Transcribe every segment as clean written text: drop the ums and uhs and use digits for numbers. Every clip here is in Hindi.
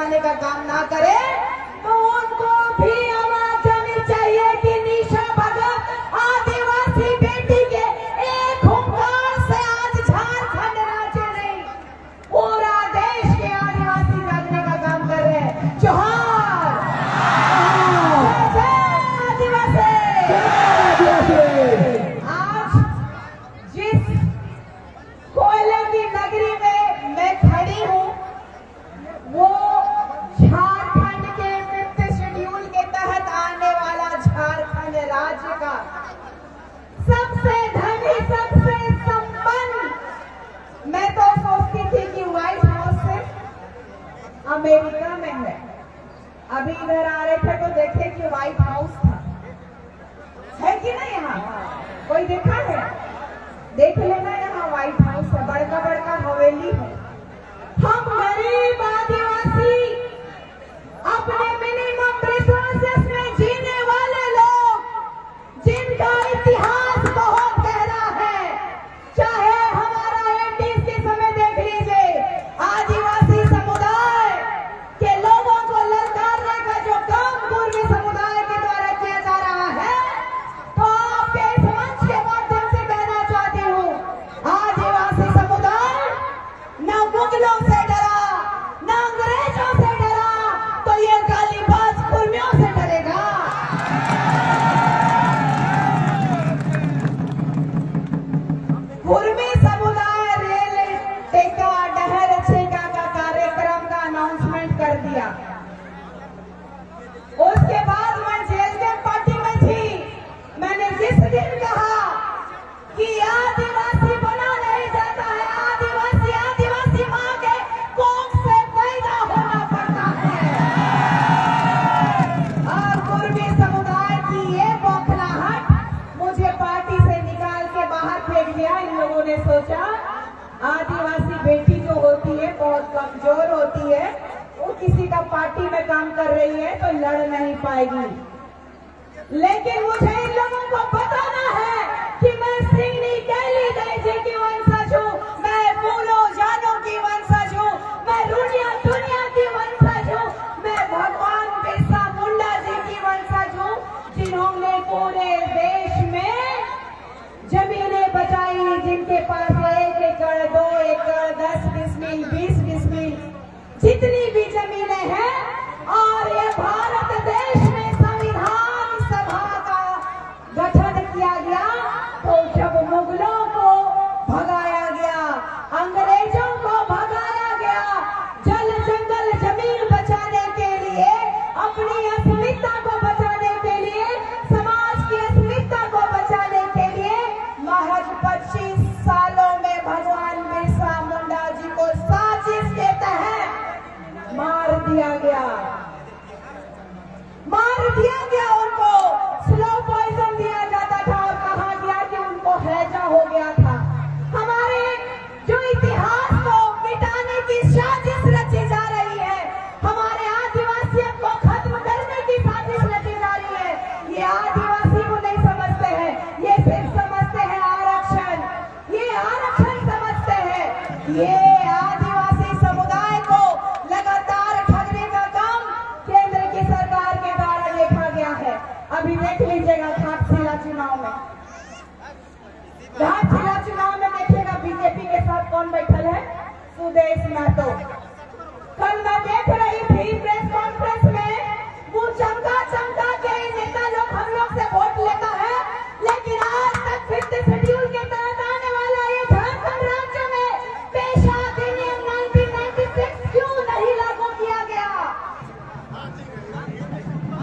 करवाने का काम ना करे तो उनको भी आवाज आनी चाहिए कि निशा भगत आदिवासी बेटी के एक हुंकार से आज झारखंड राज्य नहीं पूरा देश के आदिवासी जागने का काम कर रहे हैं। जोहार आदिवासी। आज जिस कोयले की नगरी में मैं खड़ी हूँ वो झारखंड के 5th शेड्यूल के तहत आने वाला झारखंड राज्य का सबसे धनी सबसे संपन्न, मैं तो सोचती थी कि व्हाइट हाउस से अमेरिका में है। अभी इधर आ रहे थे तो देखे कि व्हाइट हाउस था, है कि नहीं? यहाँ कोई देखा है? देख लेना, यहाँ व्हाइट हाउस है, बड़का बड़का हवेली है। हम गरीब आदिवासी अपने मिनिमम रिसोर्सेस में जीने वाले लोग, जिनका इतिहास बहुत गहरा है, चाहे हमारा 80s के समय देख लीजिए, आदिवासी समुदाय के लोगों को ललकारने का जो काम पूर्वी समुदाय के द्वारा किया जा रहा है, तो आपके इस मंच के माध्यम से कहना चाहती हूँ, आदिवासी समुदाय न मुगलों से डरा, न अंग्रेजों से डरा, तो ये गालीबाज कुर्मियों से डरेगा। कुर्मी समुदाय रेल टेका डहर छेका का कार्यक्रम का अनाउंसमेंट कर दिया। उसके बाद मैं जेएसडीएम पार्टी में थी। मैंने जिस दिन कहा कि आदिवासी बना नहीं जाता है, आदिवासी आदिवासी माँ के कोख से पैदा होना पड़ता है। और कुर्मी समुदाय की ये बौखलाहट मुझे पार्टी से निकाल के बाहर फेंक दिया। इन लोगों ने सोचा आदिवासी बेटी जो होती है बहुत कमजोर होती है, वो किसी का पार्टी में काम कर रही है तो लड़ नहीं पाएगी। लेकिन मुझे इन लोगों को बताना है कि मैं सिंगनी कैली दैजी की वंशज हूँ, मैं फूलो जानों की वंशज हूँ, मैं दुनिया की वंशज हूँ, मैं भगवान बिरसा मुंडा जी की वंशज हूँ, जिन्होंने पूरे देश में जमीनें बचाई, जिनके पास 1 एकड़ 2 एकड़ 10 डिसमिल 20 डिसमिल जितनी भी जमीनें हैं। और ये भारत देश में संविधान सभा का गठन किया गया तो जब मुगलों को भगाया गया, अंग्रेजों को भगाया गया, जल जंगल जमीन बचाने के लिए, अपनी अस्मिता को बचाने के लिए, समाज की अस्मिता को बचाने के लिए महज 25 सालों में भगवान बिरसा मुंडा जी को साजिश के तहत मार दिया गया। उनको स्लो पॉइजन दिया जाता था और कहा गया कि उनको हैजा हो गया था। हमारे जो इतिहास को मिटाने की साजिश रची जा रही है, हमारे आदिवासियों को खत्म करने की साजिश रची जा रही है। ये आदिवासी को नहीं समझते हैं, ये सिर्फ समझते हैं आरक्षण, ये आरक्षण समझते हैं। ये आदिवासी समुदाय को लगातार ठगने का काम केंद्र की सरकार के द्वारा देखा गया है। अभी देख लीजिएगा घाटशिला चुनाव में देखिएगा बीजेपी के साथ कौन बैठल है, सुदेश महतो। कल मैं देख रही थी प्रेस कॉन्फ्रेंस में, वो चमका के नेता लोग हम लोग से वोट लेता है, लेकिन आज तक 5th शेड्यूल के तहत आने वाला ये झारखंड राज्य में पेशा अधिनियम 1996 क्यों नहीं लागू किया गया?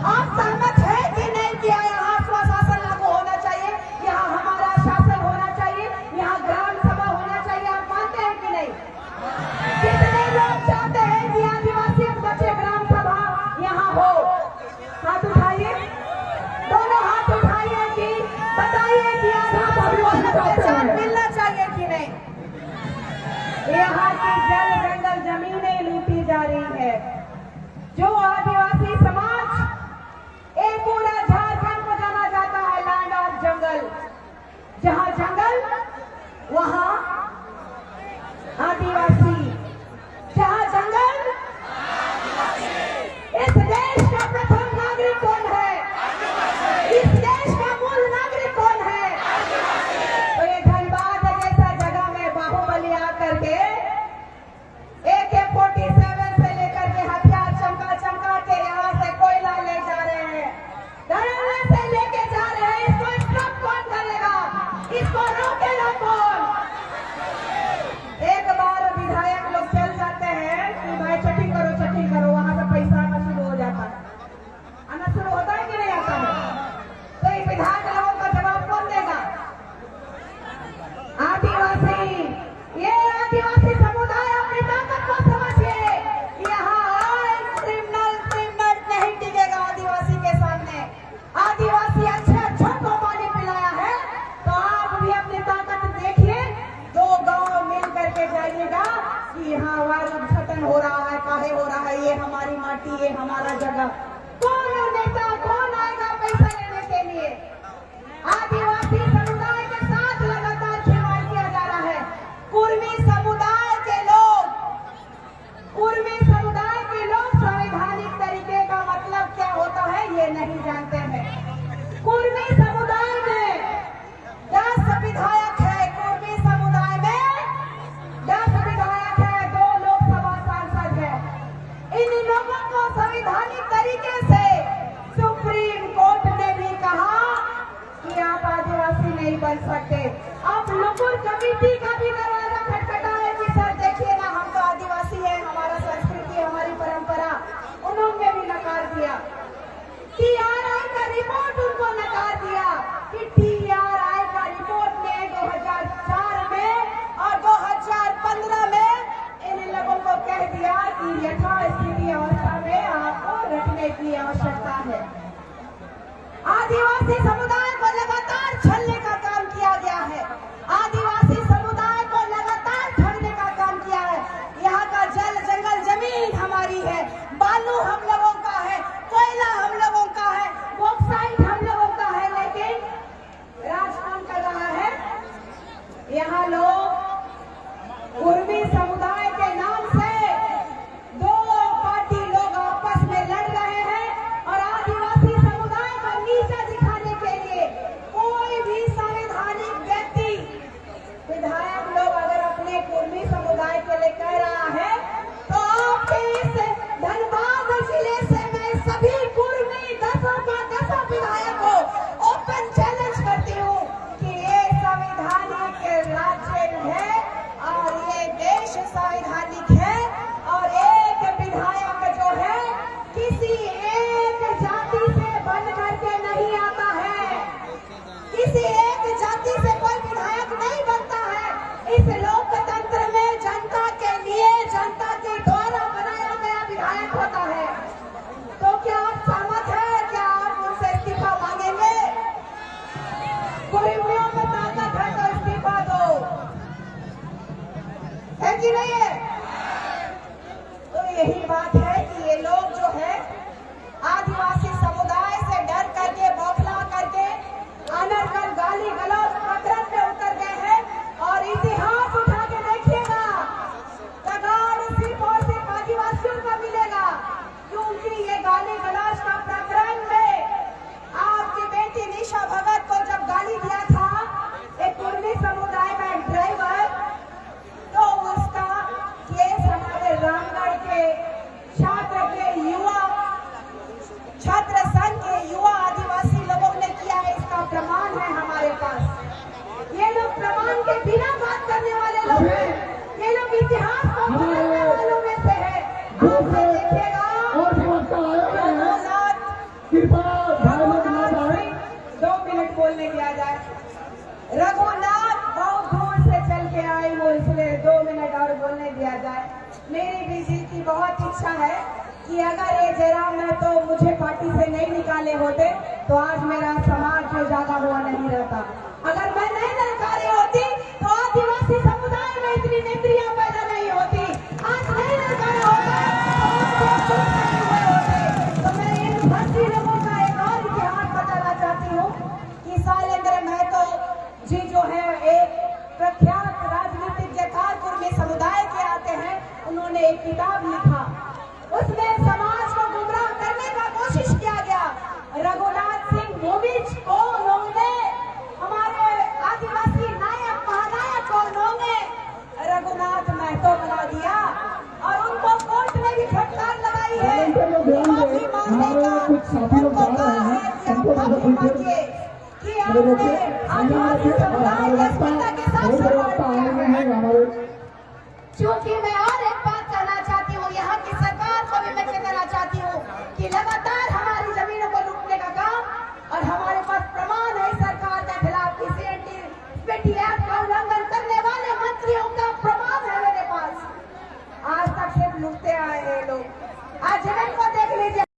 आप सहमत है कि नहीं किया? यहाँ स्वशासन लागू होना चाहिए, यहाँ हमारा शासन होना चाहिए, यहाँ ग्राम सभा होना चाहिए। आप मानते हैं कि नहीं? कितने लोग चाहते हैं कि आदिवासी बचे ग्राम सभा यहाँ हो? हाथ उठाइए, दोनों हाथ उठाइए कि बताइए कि आदिवासी मिलना चाहिए कि नहीं? यहाँ की जल जंगल जमीनें लूटी जा रही है। जो आदिवासी समाज, एक पूरा झारखंड को जाना जाता है लैंड ऑफ जंगल, जहाँ जंगल वहाँ आदिवासी, जहाँ जंगल हमारी माटी, ये हमारा जगह। कौन है नेता, कौन आएगा पैसा लेने के लिए? आदिवासी समुदाय के साथ लगातार खिलवाड़ किया जा रहा है। कुर्मी समुदाय के लोग संवैधानिक तरीके का मतलब क्या होता है ये नहीं जानते हैं। कुर्मी समुदाय में 10 विधायक है, कुर्मी समुदाय में 10 विधायक है, 2 लोकसभा सांसद है। इन लोगों को संवैधानिक तरीके से सुप्रीम कोर्ट ने भी कहा कि आप आदिवासी नहीं बन सकते। आप लुकुर कमेटी का भी दरवाजा खटखटाए कि सर देखिए ना, हम तो आदिवासी है, हमारा संस्कृति, हमारी परंपरा। उन्होंने भी नकार दिया। TRI का रिपोर्ट उनको नकार दिया कि TRI का रिपोर्ट ने 2004 में और 2015 में इन लोगों को कह दिया कि यथास्थिति अवस्था में आपको रखने की आवश्यकता है। आदिवासी समुदाय को लगातार छलने का काम किया गया है। आदिवासी समुदाय को लगातार ठगने का काम किया है। यहाँ का जल जंगल जमीन हमारी है, बालू हम लोगों का है, कोयला हम लोगों का है, बॉक्साइट हम लोगों का है, लेकिन राज कौन कर रहा है? यहाँ लोग कुर्मी समुदाय के नाम से 2 पार्टी लोग आपस में लड़ रहे हैं और आदिवासी समुदाय को नीचा दिखाने के लिए कोई भी संवैधानिक व्यक्ति, विधायक लोग अगर अपने कुर्मी समुदाय के लिए कह रहा है तो आपके इस धनबाद जिले से मैं सभी कुर्मी 10 विधायक को ओपन चैलेंज करती हूँ कि ये संवैधानिक राज्य है और ये देश संवैधानिक है और एक विधायक जो है किसी एक जाति से बन करके नहीं आता है। किसी एक जाति से कोई विधायक नहीं बनता है। इस लोकतंत्र में जनता के लिए, जनता के द्वारा बनाया गया विधायक होता है। तो क्या आप सहमत हैं? क्या आप उनसे इस्तीफा मांगेंगे? कुर्मियों में ताकत है तो इस्तीफा दो, है कि नहीं है? तो यही बात है कि ये लोग जो है आदिवासी समुदाय से डर करके, बौखला करके, अनर्गल गाली गलौज प्रकरण में उतर गए हैं। और इतिहास उठा के देखिएगा, तगाड़ सिर्फ और सिर्फ आदिवासियों का मिलेगा, क्योंकि ये गाली गलौज का प्रकरण में आपकी बेटी निशा भगत को जब गाली दिया था एक कुर्मी समुदाय का एक ड्राइवर, तो उसका केस हमारे रामगढ़ के छात्र संघ के युवा आदिवासी लोगों ने किया है। इसका प्रमाण है हमारे पास। ये लोग प्रमाण के बिना बात करने वाले लोग हैं। ये लोग इतिहास को बदलने वालों में से है। आप देखिएगा, रघुनाथ 2 मिनट बोलने दिया जाए। रघुनाथ बहुत दूर से चल के आई वो, इसलिए 2 मिनट और बोलने दिया जाए। मेरी भी जी की बहुत इच्छा है कि अगर ये जयराम महतो मुझे पार्टी से नहीं निकाले होते तो आज मेरा समाज जो ज्यादा हुआ नहीं रहता। अगर मैं नहीं ललकारी होती तो आदिवासी समुदाय में इतनी नेत्रियां पैदा नहीं होती। आज नहीं ललकारा होता तो मैं इन भक्ति लोगों का एक और इतिहास बताना चाहती हूँ कि शैलेंद्र महतो जी जो है एक प्रख्यात राजनीतिज्ञ कुर्मी समुदाय के आते हैं। उन्होंने एक किताब लिखा, उसमें समाज को गुमराह करने का कोशिश किया गया। रघुनाथ सिंह मोविच को उन्होंने, हमारे आदिवासी नायक महानायक को उन्होंने रघुनाथ महतो बना दिया और उनको कोर्ट ने भी फटकार लगाई है। माफी मांगने का उनको कहा है कि आप माफी मांगिए कि आपने आदिवासी समुदाय के अस्मिता के साथ क्योंकि मैं और एक बात कहना चाहती हूँ, यहाँ की सरकार को भी मैं कहना चाहती हूँ कि लगातार हमारी जमीनों को लूटने का काम, और हमारे पास प्रमाण है सरकार के खिलाफ की CNT